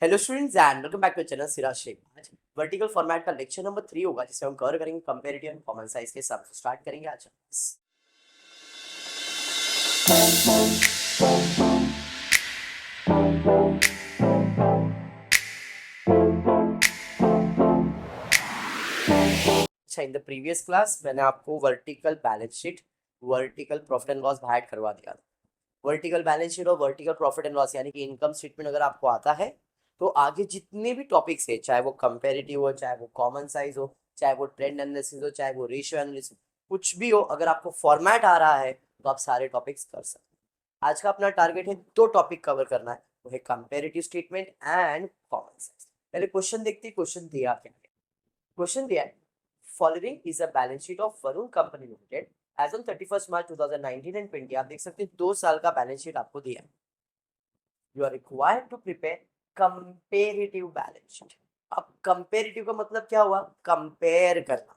Hello students and welcome back to channel Siraj Shaikh. आज vertical format का lecture number 3 होगा जिसमें हम कवर करेंगे कंपैरेटिव एंड कॉमन साइज के साथ। स्टार्ट करेंगे आज। अच्छा, इन द प्रीवियस क्लास मैंने आपको vertical balance sheet, vertical profit and loss add करवा दिया था। वर्टिकल बैलेंस शीट और वर्टिकल प्रॉफिट एंड लॉस यानी कि इनकम स्टेटमेंट अगर आपको आता है तो आगे जितने भी टॉपिक्स है, चाहे वो कंपैरेटिव हो, चाहे वो कॉमन साइज हो, चाहे वो ट्रेंड एनालिसिस हो, चाहे वो रेशियो एनालिसिस, कुछ भी हो, अगर आपको फॉर्मेट आ रहा है तो आप सारे टॉपिक्स कर सकते हैं। आज का अपना टारगेट है दो टॉपिक कवर करना है, वो है comparative statement and common size. पहले क्वेश्चन देखते हैं, क्वेश्चन दिया क्या है। क्वेश्चन दिया है, following is a balance sheet of Varun company limited as on 31 March 2019 and 20। आप देख सकते हैं 2 साल का बैलेंस शीट आपको दिया है। You are required to prepare comparative balance sheet. अब कंपेरेटिव का मतलब क्या हुआ? कंपेयर करना।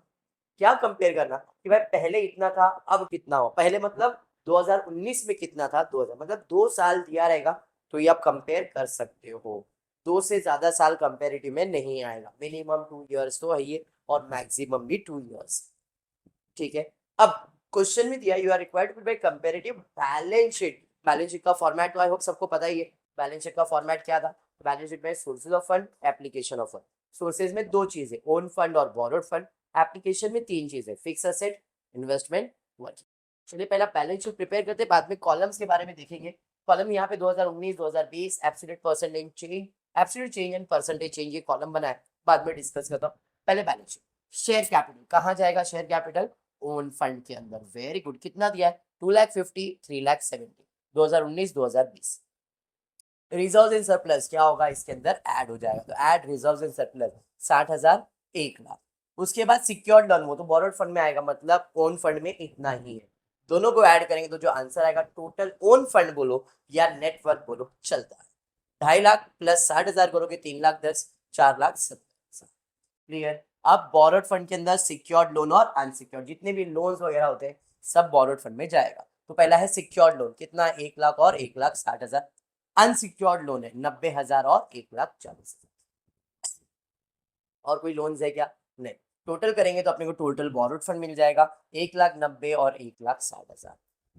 क्या कंपेयर करना कि भाई पहले इतना था अब कितना हुआ। पहले मतलब 2019 में कितना था, 2000 मतलब 2 साल दिया रहेगा तो ये आप कंपेयर कर सकते हो। 2 से ज्यादा साल कंपेरेटिव में नहीं आएगा। मिनिमम 2 इयर्स तो है ये और मैक्सिमम भी 2 इयर्स। ठीक है। अब क्वेश्चन में दिया, you are required to prepare comparative balance sheet. Balance sheet का फॉर्मेट तो आई होप सबको पता ही है। बैलेंस शीट का फॉर्मेट क्या था? बैलेंस शीट में sources of fund, application of fund. Sources में 2 चीजें, ओन फंड और बोरोड फंड। एप्लीकेशन में 3 चीजें, फिक्स असेट, इन्वेस्टमेंट, वर्किंग। चलिए पहला बैलेंस शीट प्रिपेयर करते हैं, बाद में कॉलम्स के बारे में देखेंगे। कॉलम यहाँ पे 2019 2020 absolute percentage change, absolute change and percentage change, ये कॉलम बना है, बाद में डिस्कस करता हूँ। पहले बैलेंस शीट। शेयर कैपिटल कहाँ जाएगा? शेयर कैपिटल ओन फंड के अंदर। Very good. कितना दिया है? 2,50,000, 3,70,000, 2019 2020। रिजर्व इन सरप्लस क्या होगा? इसके अंदर ऐड हो जाएगा, तो ऐड रिजर्व इन सरप्लस 60,000, 1,00,000। उसके बाद सिक्योर्ड लोन, वो तो बोरोड फंड में आएगा, मतलब ओन फंड में इतना ही है। दोनों को ऐड करेंगे तो जो आंसर आएगा, टोटल ओन फंड बोलो या नेटवर्क बोलो, चलता है। 2,50,000 प्लस 60,000 करोगे 3,10,000, 4,70,000। क्लियर। अब बोरोड फंड के अंदर सिक्योर्ड लोन और अनसिक्योर्ड जितने भी लोन्स वगैरह होते हैं सब बोरोड फंड में जाएगा। तो पहला है सिक्योर्ड लोन, कितना? 1,00,000 और 1,60,000। अनसिक्योर्ड लोन है 90,000 और 1,40,000। और कोई लोन्स है क्या? नहीं। टोटल करेंगे तो अपने को टोटल बोरोड फंड मिल जाएगा 1,90,000 और 1,60,000।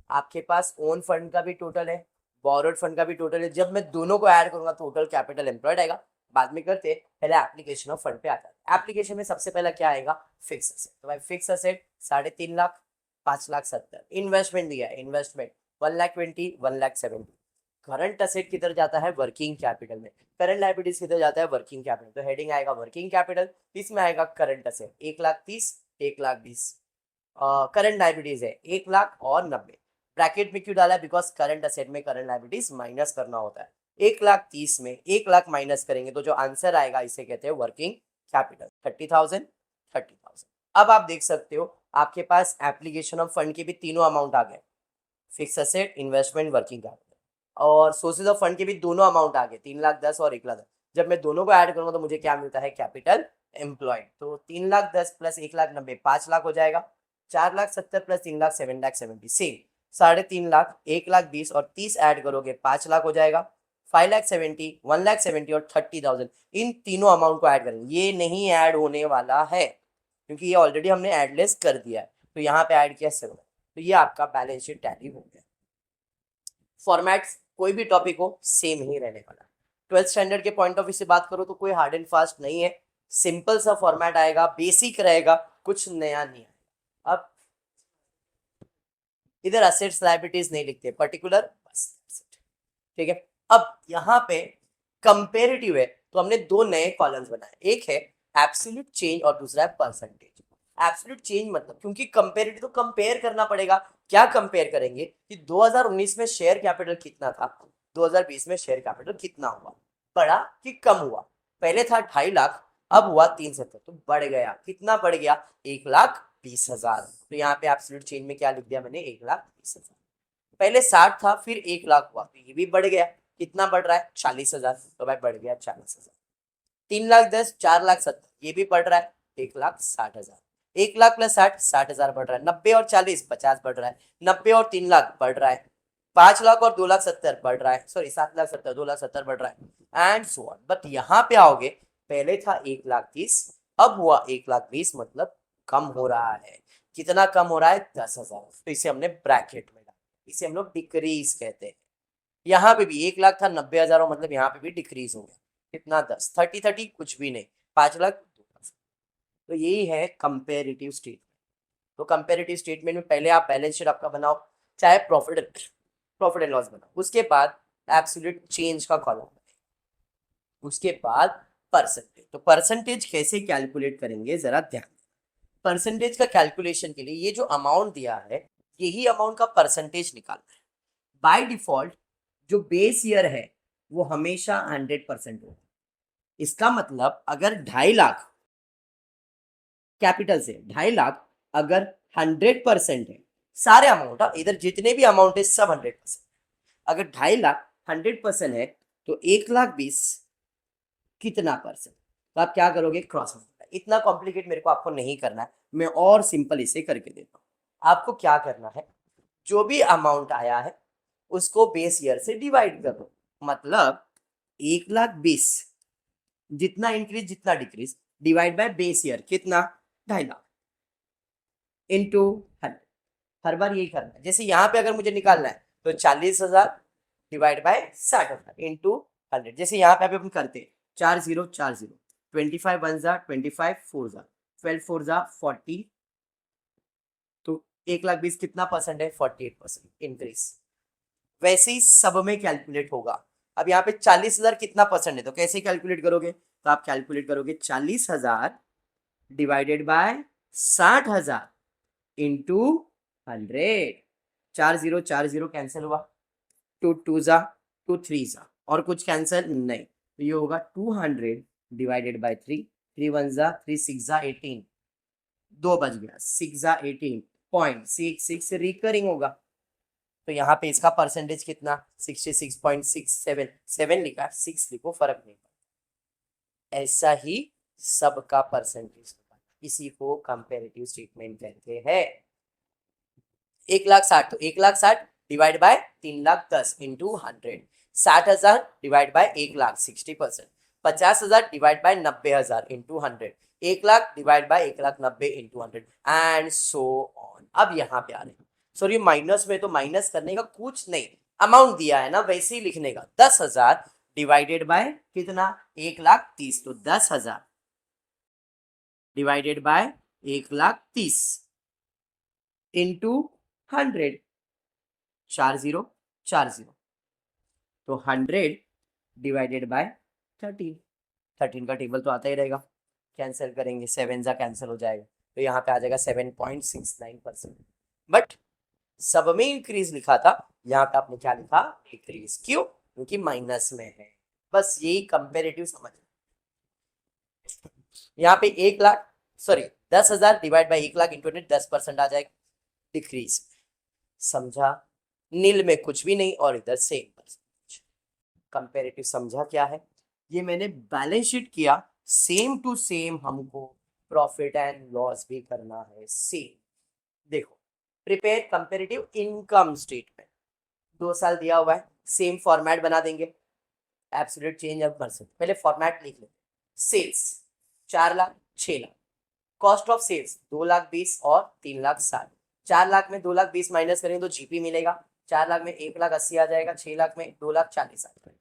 आपके पास ओन फंड का भी टोटल है, बोरोड फंड का भी टोटल है। जब मैं दोनों को ऐड करूंगा टोटल कैपिटल एम्प्लॉयड आएगा। बाद में करते, पहले एप्लीकेशन ऑफ फंड पे आता है। एप्लीकेशन में सबसे पहला क्या आएगा? Fix asset. तो भाई फिक्स असेट 3.5 लाख, 5,70,000। इन्वेस्टमेंट दिया है, इन्वेस्टमेंट 1,20,000, 1,70,000। करंट असेट किधर जाता है? वर्किंग कैपिटल में। करंट लायबिलिटीज किधर जाता है? Working capital. तो हेडिंग आएगा वर्किंग कैपिटल, इसमें आएगा करंट असेट 1,30,000, 1,20,000। करंट लायबिलिटीज है 1,00,000 और 90। ब्रैकेट में क्यों डाला है? बिकॉज करंट असेट में करंट लायबिलिटीज माइनस करना होता है। 1,30,000 में 1,00,000 माइनस करेंगे तो जो आंसर आएगा इसे कहते हैं वर्किंग कैपिटल, 30,000, 30,000। अब आप देख सकते हो आपके पास एप्लीकेशन ऑफ फंड के भी तीनों अमाउंट आ गए, fix asset, investment, working capital. और सोर्सेज ऑफ फंड के भी दोनों अमाउंट आ गए, 3,10,000 और 1,00,000। जब मैं दोनों को ऐड करूंगा तो मुझे क्या मिलता है? Capital employed. तो 3,10,000 प्लस 1,90,000 5,00,000 हो जाएगा। 4,70,000 प्लस 3,00,000 7,70,000 सेम। 3.5 लाख, 1,20,000 और 30 ऐड करोगे 5,00,000 हो जाएगा। 5,70,000, 1,70,000 और 30,000, इन तीनों अमाउंट को ऐड करेंगे। ये नहीं ऐड होने वाला है क्योंकि ये ऑलरेडी हमने एडलेस कर दिया है, तो यहाँ पे ऐड किया 7। तो ये आपका बैलेंस शीट टैली हो गया। फॉर्मेट्स कोई भी टॉपिक हो सेम ही रहने वाला। 12th स्टैंडर्ड के पॉइंट ऑफ व्यू से बात करो तो कोई हार्ड एंड फास्ट नहीं है, सिंपल सा फॉर्मेट आएगा, बेसिक रहेगा, कुछ नया नहीं आएगा। अब इधर असेट्स लायबिलिटीज नहीं लिखते, पर्टिकुलर बस। ठीक है। अब यहाँ पे कंपेरेटिव है तो हमने 2 नए कॉलम्स बनाए, एक है एब्सोल्यूट चेंज और दूसरा है परसेंटेज। एब्सोल्यूट चेंज मतलब, क्योंकि कंपेरेटिव तो कंपेयर करना पड़ेगा। क्या कंपेयर करेंगे कि 2019 में शेयर कैपिटल कितना था, 2020 में शेयर कैपिटल कितना हुआ, बढ़ा कि कम हुआ। पहले था 2,50,000, अब हुआ 370, तो बढ़ गया। कितना बढ़ गया? 1,20,000। तो यहाँ पे एब्सोल्यूट चेंज में क्या लिख दिया मैंने? 1,20,000। पहले 60 था फिर 1,00,000 हुआ, तो ये भी बढ़ गया। कितना बढ़ रहा है? 40,000। तो भाई बढ़ गया 40,000। 3,10,000, 4,70,000, ये भी बढ़ रहा है 1,60,000। 1,00,000 प्लस 60, 60,000 बढ़ रहा है। 90 और 40, 50 बढ़ रहा है। 90 और 3,00,000 बढ़ रहा है। 5,00,000 और 2,70,000 बढ़ रहा है। सॉरी 7,70,000, 2,70,000 बढ़ रहा है। And so on. बट यहाँ पे आओगे, पहले था 1,30,000, अब हुआ 1,20,000, मतलब कम हो रहा है। कितना कम हो रहा है? 10,000। तो इसे हमने ब्रैकेट में डाला, इसे हम लोग डिक्रीज कहते हैं। यहाँ पे भी 1,00,000 था, 90,000, मतलब यहाँ पे भी डिक्रीज हो गया। कितना? 10। 30 कुछ भी नहीं, 5,00,000। तो यही है कंपेरेटिव स्टेटमेंट। तो कंपेरेटिव स्टेटमेंट में पहले आप बैलेंस शीट आपका बनाओ, चाहे प्रॉफिट एंड लॉस बनाओ, उसके बाद एब्सोल्यूट चेंज का कॉलम, उसके बाद परसेंटेज। तो परसेंटेज कैसे कैलकुलेट करेंगे जरा ध्यान। परसेंटेज का कैलकुलेशन के लिए ये जो अमाउंट दिया है, यही अमाउंट का परसेंटेज निकालना है। बाय डिफॉल्ट जो बेस ईयर है वो हमेशा 100% होगा। इसका मतलब अगर 2.5 लाख, कैपिटल से 2.5 लाख अगर 100% है, सारे अमाउंट, इधर जितने भी अमाउंट है सब 100%। अगर 2.5 लाख 100% है तो 1,20,000 कितना परसेंट? तो आप क्या करोगे? Cross multiply. इतना कॉम्प्लिकेट मेरे को आपको नहीं करना है, मैं और सिंपल इसे करके देता हूँ। आपको क्या करना है, जो भी अमाउंट आया है उसको बेस ईयर से डिवाइड कर दो। मतलब 1,20,000 जितना इंक्रीज जितना decrease divide by base year, कितना? 2.5 लाख इंटू 100। हर बार यही करना है। जैसे यहाँ पे अगर मुझे निकालना है तो 40,000 डिवाइड बाय 60,000 इंटू 100। जैसे यहाँ पे अपन करते हैं 4040, 25 1 जा 25 4 जा 12 4 जा 40, तो 1,20,000 कितना परसेंट है? 48% इंक्रीज। वैसे ही सब में कैलकुलेट होगा। अब यहाँ पे 40,000 कितना परसेंट है, तो कैसे कैलकुलेट करोगे? तो आप कैलकुलेट करोगे 40,000 डिवाइडेड बाय 60,000 इंटू 100। 4040 कैंसिल हुआ, 2 जा 2 3 जा, और कुछ कैंसिल नहीं, तो ये होगा 200 डिवाइडेड बाय 3। 3 1 जा 3 6 जा 18, 2 बच गया, 6 जा 18.66 रिकरिंग होगा। तो यहाँ पे इसका परसेंटेज कितना? 66.67। 7 लिखा, 6 लिखो, फर्क नहीं पड़ता। ऐसा ही सबका परसेंटेज, इसी को कंपेरेटिव स्टेटमेंट कहते हैं। 1,60,000, तो 1,60,000 divide by 3,10,000 into 100। 60,000 divide by 1,00,000 60%। 50,000 divide by 90,000 into 100। 1,00,000 divide by 1,90,000 into 100 and so on. अब यहाँ पे आ रहे हैं, सॉरी माइनस में, तो माइनस करने का कुछ नहीं, अमाउंट दिया है ना वैसे ही लिखने का। 10,000 डिवाइडेड बाय कितना? 1,30,000, तो 10,000 डिवाइडेड बाय 1,30,000 इंटू 100, 4040, तो 100 डिवाइडेड बाय 13। 13 का टेबल तो आता ही रहेगा, कैंसिल करेंगे, 7 जा कैंसिल हो जाएगा, तो यहाँ पे आ जाएगा 7.69%। बट सब में इंक्रीज लिखा था, यहाँ पे आपने क्या लिखा? डिक्रीज। क्यों? क्योंकि माइनस में है। बस यही कंपेरेटिव समझ। यहाँ पे 1,00,000 सॉरी 10,000 डिवाइड बाई 1,00,000 इंटू 10% आ जाएगा, डिक्रीज। समझा? नील में कुछ भी नहीं, और इधर सेम परसेंटेज। कंपेरेटिव समझा क्या है? ये मैंने बैलेंस शीट किया, सेम टू सेम हमको प्रॉफिट एंड लॉस भी करना है सेम। देखो, प्रिपेयर कंपेरेटिव इनकम स्टेटमेंट, 2 साल दिया हुआ है, सेम फॉर्मेट बना देंगे। एब्सोल्यूट चेंज ऑफ परसेंट, पहले फॉर्मेट लिख लेते। सेल्स 4,00,000 6,00,000, कॉस्ट ऑफ सेल्स 2,20,000 और 3,60,000। 4,00,000 में 2,20,000 माइनस करेंगे तो जीपी मिलेगा। 4,00,000 में 1,80,000 आ जाएगा, 6,00,000 में 2,40,000 आ जाएगा,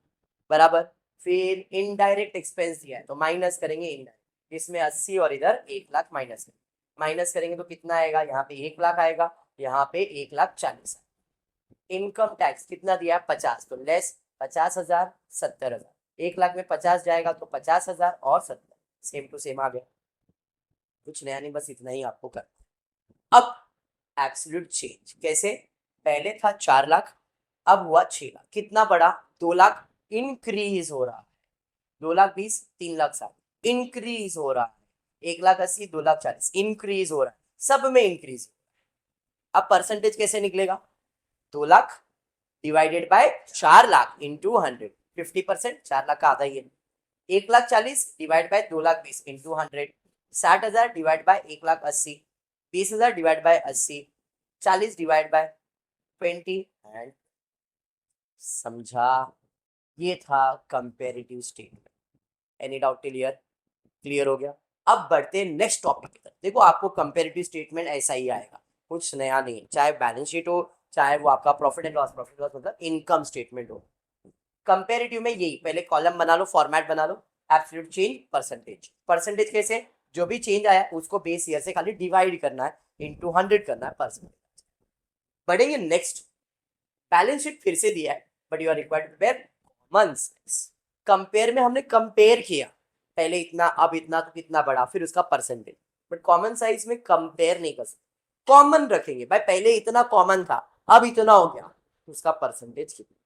बराबर। फिर इनडायरेक्ट एक्सपेंस दिया है तो माइनस करेंगे इनडायरेक्ट, इसमें 80 और इधर 1,00,000 माइनस करेंगे तो कितना आएगा? यहाँ पे 1,00,000 आएगा, यहाँ पे 1,40,000। इनकम टैक्स कितना दिया है? 50, तो लेस 50,000 70,000। 1,00,000 में 50 जाएगा तो 50,000 और 70, सेम टू सेम आ गया। कुछ नया नहीं, बस इतना ही आपको करना। अब एब्सोल्यूट चेंज कैसे? पहले था 4,00,000, अब हुआ 6,00,000, कितना बढ़ा? 2,00,000 इंक्रीज हो रहा है, 2,20,000 3,60,000 इंक्रीज हो रहा है, 1,80,000 2,40,000 इंक्रीज हो रहा है, सब में इंक्रीज। अब परसेंटेज कैसे निकलेगा? 2,00,000 डिवाइडेड बाय 4,00,000 इंटू 100, 50%, 4,00,000 का आधा ही है। 1,40,000 divide by 2,20,000 into 100, 60,000 divide by 1,80,000, 20,000 divide by 80, 40 divide by 20 and. समझा? ये था comparative statement. Any doubt clear? Clear हो गया। अब बढ़ते हैं नेक्स्ट टॉपिक की तरफ। देखो आपको कंपेरेटिव स्टेटमेंट ऐसा ही आएगा, कुछ नया नहीं है, चाहे बैलेंस शीट हो, चाहे वो आपका प्रॉफिट एंड लॉस मतलब इनकम स्टेटमेंट हो। कंपेरेटिव में यही, पहले कॉलम बना लो, फॉर्मेट बना लो, एब्सोल्यूट चेंज, परसेंटेज। परसेंटेज कैसे? जो भी चेंज आया उसको बेस ईयर से खाली डिवाइड करना है, इंटू 100 करना है, परसेंटेज। बढ़ेंगे नेक्स्ट। बैलेंस शीट फिर से दिया है, but you are required to prepare common size. Compare में हमने कंपेयर किया, पहले इतना अब इतना तो कितना बड़ा, फिर उसका परसेंटेज। बट कॉमन साइज में कंपेयर नहीं कर सकते, कॉमन रखेंगे भाई, पहले इतना कॉमन था अब इतना हो गया, तो उसका परसेंटेज कितना।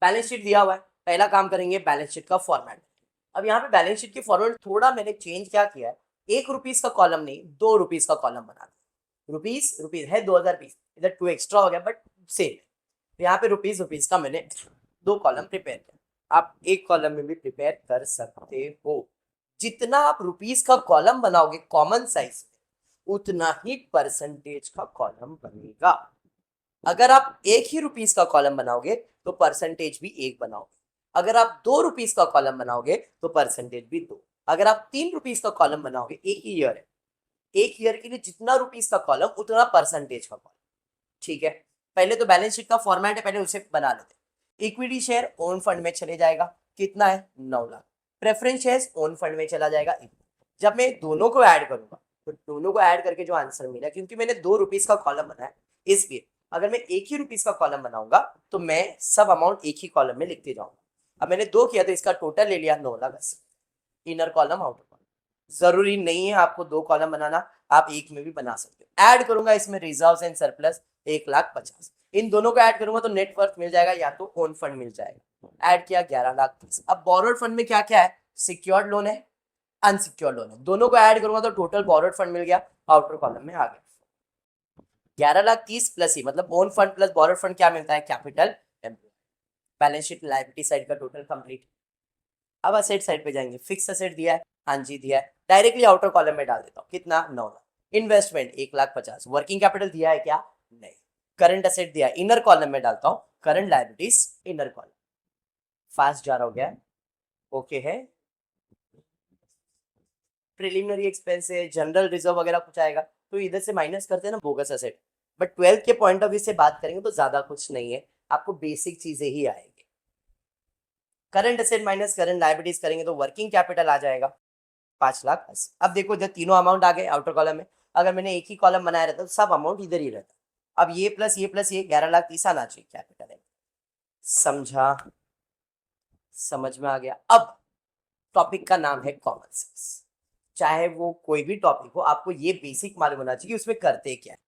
बैलेंस शीट दिया हुआ है, पहला काम करेंगे बैलेंस शीट का फॉर्मेट। अब यहाँ पे बैलेंस शीट की फॉर्मेट थोड़ा मैंने चेंज क्या किया है, 1 रुपीज का कॉलम नहीं 2 रुपीज का कॉलम बना दिया। रुपीज रुपीज है 2020, इधर 2 एक्स्ट्रा हो गया बट सेम। यहाँ पे रुपीज रुपीज का मैंने 2 कॉलम प्रिपेयर किया। आप एक कॉलम में भी प्रिपेयर कर सकते हो। जितना आप रुपीज का कॉलम बनाओगे कॉमन साइज में, उतना ही परसेंटेज का कॉलम बनेगा। अगर आप 1 ही रुपीज का कॉलम बनाओगे तो परसेंटेज भी 1 बनाओगे। अगर आप 2 रुपीज का कॉलम बनाओगे तो परसेंटेज भी 2। अगर आप 3 रुपीज का कॉलम बनाओगे, एक ही ईयर है, एक ईयर के लिए जितना रुपीज का कॉलम उतना परसेंटेज का कॉलम। ठीक है, पहले तो बैलेंस शीट का फॉर्मेट है, पहले उसे बना लेते। इक्विटी शेयर ओन फंड में चले जाएगा, कितना है 9 lakh. Preference share own fund में चला जाएगा। जब मैं दोनों को ऐड करूंगा तो दोनों को ऐड करके जो आंसर मिला, क्योंकि मैंने 2 रुपीज का कॉलम बनाया इसलिए, अगर मैं 1 ही रुपीज का कॉलम बनाऊंगा तो मैं सब अमाउंट एक ही कॉलम में लिखते जाऊंगा। अब मैंने 2 किया तो इसका टोटल ले लिया 9 lakh 80। Inner column outer column, जरूरी नहीं है आपको 2 कॉलम बनाना, आप एक में भी बना सकते हो। ऐड करूंगा इसमें रिजर्व एंड सरप्लस 1,50,000, इन दोनों को ऐड करूंगा तो नेटवर्थ मिल जाएगा या तो ओन फंड मिल जाएगा। ऐड किया 11,30,000। अब बोरोड फंड में क्या क्या है, सिक्योर्ड लोन है, अनसिक्योर्ड लोन है, दोनों को ऐड करूंगा तो टोटल बोरोड फंड मिल गया, आउटर कॉलम में आ गया 11,30,000 प्लस ही, मतलब own fund plus borrowed fund क्या मिलता है, capital employ. Balance sheet liability side का टोटल कंप्लीट। अब असेट साइड पे जाएंगे, फिक्स असेट दिया है, हाँ जी दिया है, डायरेक्टली आउटर कॉलम में डाल देता हूँ, कितना 9 लाख। इन्वेस्टमेंट 1,50,000। वर्किंग कैपिटल दिया है क्या, नहीं। करंट असेट दिया है, इनर कॉलम में डालता हूँ, current liabilities inner column. Fast जा रहा हो गया, ओके है। प्रिलिमिनरी एक्सपेंस है, जनरल रिजर्व वगैरह कुछ आएगा तो इधर से माइनस करते हैं ना बोगस असेट। बट 12th के पॉइंट ऑफ व्यू से बात करेंगे तो ज्यादा कुछ नहीं है, आपको बेसिक चीजें ही आएंगे। Current asset minus current liabilities करेंगे तो वर्किंग कैपिटल आ जाएगा 5,80,000। अब देखो जब तीनों अमाउंट आ गए आउटर कॉलम में, अगर मैंने एक ही कॉलम बनाया रहता तो सब अमाउंट इधर ही रहता। अब ये प्लस ये प्लस ये 11,30,000 आना चाहिए कैपिटल है। समझा, समझ में आ गया। अब टॉपिक का नाम है कॉमन सेंस। चाहे वो कोई भी टॉपिक हो, आपको ये बेसिक मालूम होना चाहिए उसमें करते क्या है।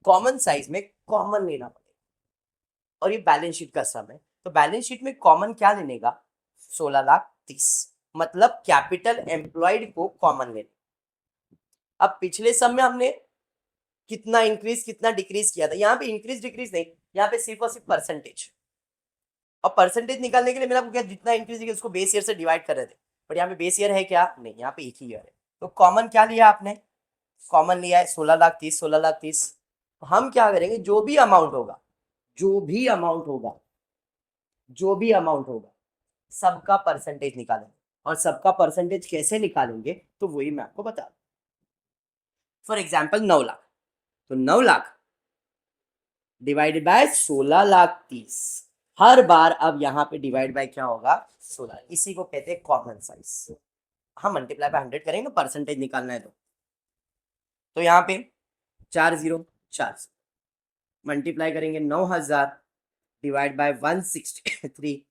कॉमन साइज में कॉमन लेना पड़ेगा, और ये बैलेंस शीट का सम है तो बैलेंस शीट में कॉमन क्या लेने का, 16,30,000, मतलब कैपिटल एम्प्लॉयड को कॉमन लेने। अब पिछले सम में हमने कितना इंक्रीज कितना डिक्रीज किया था, यहाँ पे इंक्रीज डिक्रीज नहीं, यहाँ पे सिर्फ और सिर्फ परसेंटेज। और परसेंटेज निकालने के लिए मैंने आपको क्या, जितना इंक्रीज किया उसको बेस ईयर से डिवाइड कर रहे थे, बट यहाँ पे बेस ईयर है क्या, नहीं, यहाँ पे एक ही ईयर है। तो कॉमन क्या लिया आपने, कॉमन लिया है 16,30,000, 16,30,000। हम क्या करेंगे, जो भी अमाउंट होगा, जो भी अमाउंट होगा, जो भी अमाउंट होगा, सबका परसेंटेज निकालेंगे। और सबका परसेंटेज कैसे निकालेंगे तो वही मैं आपको बता दूं। फॉर एग्जाम्पल 9 लाख, तो 9 लाख डिवाइडेड बाय 16,30,000। हर बार अब यहाँ पे डिवाइड बाय क्या होगा, 16। इसी को कहते हैं कॉमन साइज। हम मल्टीप्लाई बाय 100 करेंगे ना, परसेंटेज निकालना है तो यहाँ पे 4,0,4 मल्टीप्लाई करेंगे 9,000 डिवाइड बाय 163,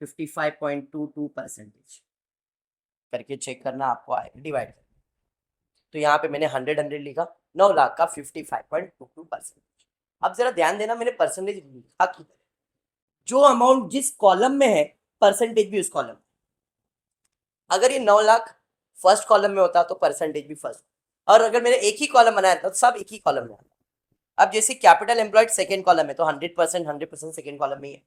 55.22% करके चेक करना, आपको आएगा डिवाइड। तो यहाँ पे मैंने 100 लिखा, 9 लाख का 55.22%। अब जरा ध्यान देना, मैंने परसेंटेज लिखा की तरह, जो अमाउंट जिस कॉलम में है परसेंटेज भी उस कॉलम में। अगर ये 9 लाख फर्स्ट कॉलम में होता तो परसेंटेज भी फर्स्ट, और अगर मैंने एक ही कॉलम बनाया था तो सब एक ही कॉलम में आता। अब जैसे कैपिटल एम्प्लॉयड सेकंड कॉलम में तो 100% सेकंड कॉलम में ही है।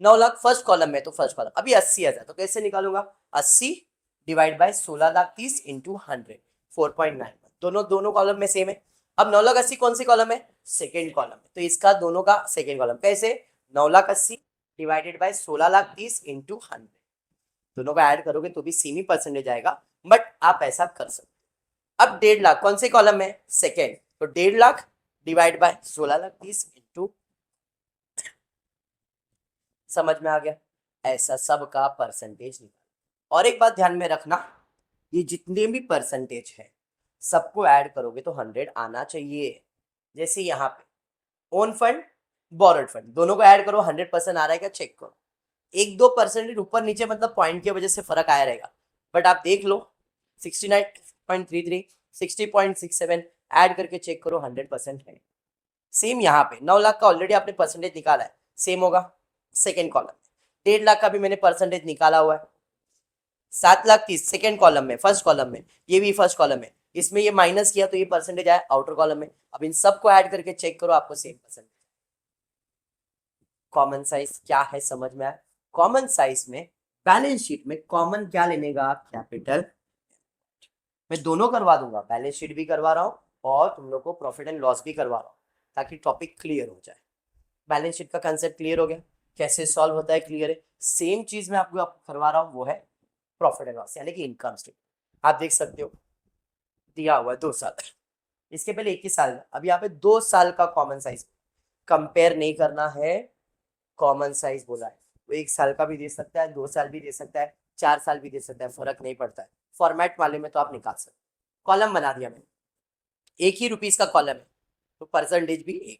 9 लाख फर्स्ट कॉलम में तो फर्स्ट कॉलम। अभी 80,000 तो कैसे निकालूंगा, 80 डिवाइड बाय 16,30,000 इंटू 100, 4.9। दोनों कॉलम में सेम है। अब 9 लाख 80 कौन सी कॉलम है, सेकेंड कॉलम है, तो इसका दोनों का सेकेंड कॉलम कैसे, 9 लाख 80 डिवाइडेड बाय 16,30,000 इंटू 100, दोनों को ऐड करोगे तो भी सेम ही परसेंटेज आएगा, बट आप ऐसा कर सकते। अब 1.5 लाख कौन से कॉलम में, सेकेंड, तो 1.5 लाख डिवाइड बाय 16,30,000 इंटू, समझ में आ गया, ऐसा सब का परसेंटेज निकाल। और एक बात ध्यान में रखना, ये जितने भी परसेंटेज है सबको ऐड करोगे तो 100 आना चाहिए। जैसे यहाँ पे ओन फंड, बोरोड फंड, दोनों को ऐड करो, 100% आ रहा है क्या चेक करो। 1-2% ऊपर नीचे मतलब पॉइंट की वजह से फर्क आया रहेगा, बट आप देख लो 69.33, 60.67 ऐड करके चेक करो, 100% है। सेम यहाँ पे 9 लाख का ऑलरेडी आपने परसेंटेज निकाला है, सेम होगा सेकेंड कॉलम में। 1.5 लाख का भी मैंने परसेंटेज निकाला हुआ है, 7,30,000 सेकेंड कॉलम में, फर्स्ट कॉलम में, ये भी फर्स्ट कॉलम में, इसमें ये माइनस किया तो ये परसेंटेज आया आउटर कॉलम में। अब इन सबको ऐड करके चेक करो, आपको सेम परसेंटेज। कॉमन साइज क्या है समझ में आया। कॉमन साइज में बैलेंस शीट में कॉमन क्या लेने का, कैपिटल। मैं दोनों करवा दूंगा, बैलेंस शीट भी करवा रहा हूँ और तुम लोग को प्रॉफिट एंड लॉस भी करवा रहा हूँ, ताकि टॉपिक क्लियर हो जाए। बैलेंस शीट का कंसेप्ट क्लियर हो गया, कैसे सॉल्व होता है क्लियर है। सेम चीज मैं आपको करवा रहा हूँ, वो है प्रॉफिट एंड लॉस यानी कि इनकम स्टेटमेंट। आप देख सकते हो दिया हुआ है 2 साल, इसके पहले 21 साल, अब यहाँ पे 2 साल का कॉमन साइज कंपेयर नहीं करना है। कॉमन साइज बोला है, वो 1 साल का भी दे सकता है, 2 साल भी दे सकता है, 4 साल भी दे सकता है, फर्क नहीं पड़ता है। फॉर्मेट वाले में तो आप निकाल सकते। कॉलम बना दिया मैंने, 1 ही रुपीस का कॉलम है तो परसेंटेज भी 1,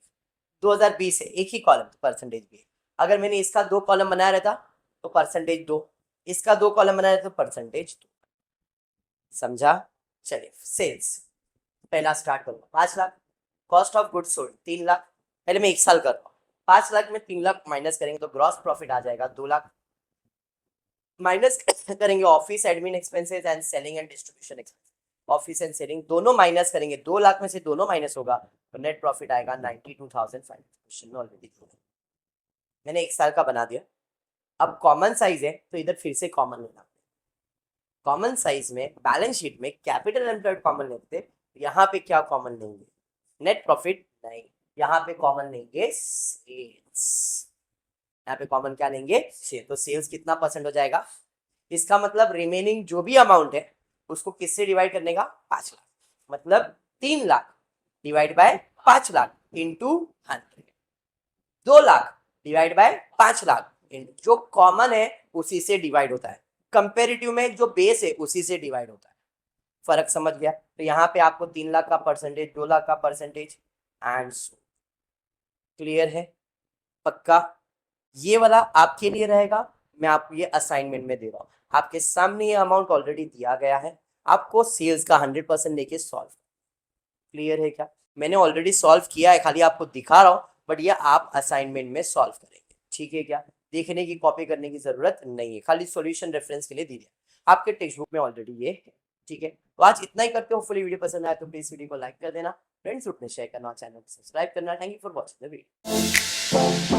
2020 है, 1 ही कॉलम तो परसेंटेज भी 1। अगर मैंने इसका 2 कॉलम बनाया रहता तो परसेंटेज 2, इसका 2 कॉलम बनाया रहता तो परसेंटेज 2। समझा। चलिए सेल्स पहला स्टार्ट करूंगा, 5 lakh. Cost of goods sold 3 lakh. पहले मैं 1 साल कर रहा हूँ, 5 लाख में 3 लाख माइनस करेंगे तो ग्रॉस प्रॉफिट आ जाएगा 2 लाख। माइनस करेंगे office admin expenses and selling and distribution expenses, office and selling दोनों माइनस करेंगे, 2 लाख में से दोनों माइनस होगा तो नेट प्रॉफिट आएगा 92,500। क्वेश्चन में ऑलरेडी मैंने 1 साल का बना दिया। अब कॉमन साइज है तो इधर फिर से कॉमन लेना, कॉमन साइज में बैलेंस शीट में कैपिटल एम्प्लॉयड कॉमन लेते, यहाँ पे क्या कॉमन लेंगे, नेट प्रॉफिट नहीं, यहाँ पे कॉमन लेंगे सेल्स। यहाँ पे कॉमन क्या लेंगे, सेल्स। तो सेल्स कितना परसेंट हो जाएगा, इसका मतलब रिमेनिंग जो भी अमाउंट है उसको किससे डिवाइड करने का, 5 लाख, मतलब 3 lakh divide by 5 lakh into 100, 2 lakh divide by 5 lakh, जो कॉमन है उसी से डिवाइड होता है, कंपेरेटिव में जो बेस है उसी से डिवाइड होता है। फर्क समझ गया। तो यहाँ पे आपको 3 लाख का परसेंटेज, 2 लाख का परसेंटेज एंड क्लियर है, पक्का। ये वाला आपके लिए रहेगा, मैं आपको ये असाइनमेंट में दे रहा हूँ, आपके सामने ये अमाउंट ऑलरेडी दिया गया है, आपको सेल्स का 100% लेके सॉल्व। क्लियर है क्या, मैंने ऑलरेडी सॉल्व किया है, खाली आपको दिखा रहा हूँ, बट ये आप असाइनमेंट में सॉल्व करेंगे, ठीक है क्या। देखने की कॉपी करने की जरूरत नहीं है, खाली सॉल्यूशन रेफरेंस के लिए दी दिया, आपके टेक्स्ट बुक में ऑलरेडी ये है, ठीक है। तो आज इतना ही करते हो, फुली वीडियो पसंद आया तो प्लीज वीडियो को लाइक कर देना, फ्रेंड्स ग्रुप में शेयर करना, चैनल को सब्सक्राइब करना। Thank you for watching the video.